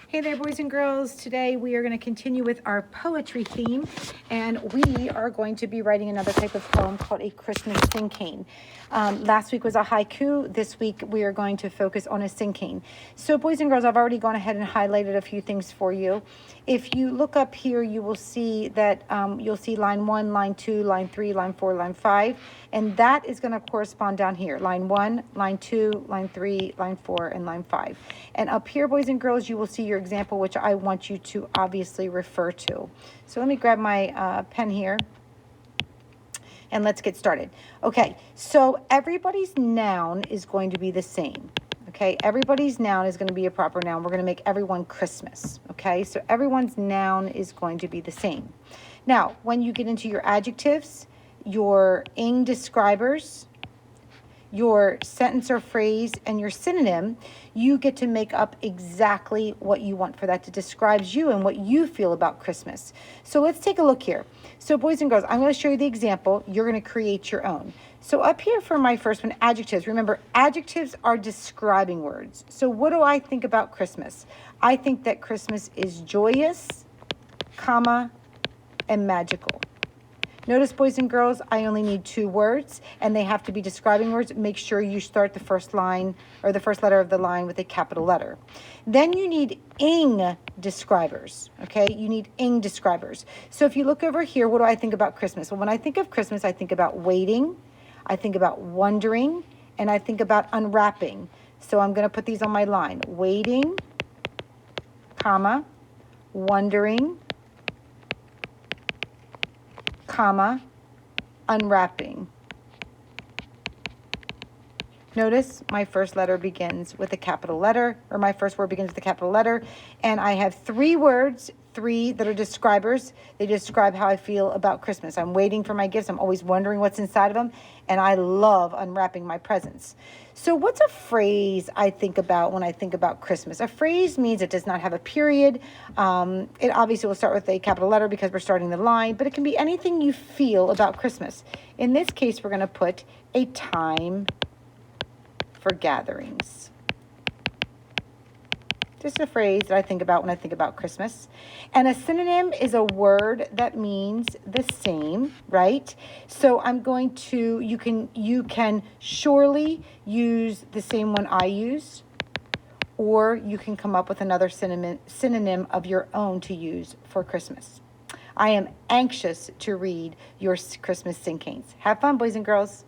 Hey there, boys and girls. Today we are going to continue with our poetry theme, and we are going to be writing another type of poem called a Christmas Cinquain. Last week was a haiku. This week we are going to focus on a cinquain. So, boys and girls, I've already gone ahead and highlighted a few things for you. If you look up here, you will see that you'll see line 1, line 2, line 3, line 4, line 5, and that is going to correspond down here. Line 1, line 2, line 3, line 4, and line 5. And up here, boys and girls, you will see your example, which I want you to obviously refer to. So let me grab my pen here and let's get started. Okay, so everybody's noun is going to be the same. Okay, everybody's noun is going to be a proper noun. We're going to make everyone Christmas. Okay, so everyone's noun is going to be the same. Now, when you get into your adjectives, your ing describers, your sentence or phrase, and your synonym, you get to make up exactly what you want for that to describe you and what you feel about Christmas. So let's take a look here. So boys and girls, I'm going to show you the example. You're going to create your own. So up here for my first one, adjectives. Remember, adjectives are describing words. So what do I think about Christmas? I think that Christmas is joyous, comma, and magical. Notice, boys and girls, I only need 2 words, and they have to be describing words. Make sure you start the first line or the first letter of the line with a capital letter. Then you need ing describers, okay? You need ing describers. So if you look over here, what do I think about Christmas? Well, when I think of Christmas, I think about waiting, I think about wondering, and I think about unwrapping. So I'm going to put these on my line. Waiting, comma, wondering, comma, unwrapping. Notice my first letter begins with a capital letter, or my first word begins with a capital letter, and I have 3 words, 3 that are describers. They describe how I feel about Christmas. I'm waiting for my gifts. I'm always wondering what's inside of them, and I love unwrapping my presents. So what's a phrase I think about when I think about Christmas? A phrase means it does not have a period. It obviously will start with a capital letter because we're starting the line, but it can be anything you feel about Christmas. In this case, we're going to put a time for gatherings. Just a phrase that I think about when I think about Christmas. And a synonym is a word that means the same, right? So I'm going to, you can surely use the same one I use, or you can come up with another synonym of your own to use for Christmas. I am anxious to read your Christmas Cinquains. Have fun, boys and girls.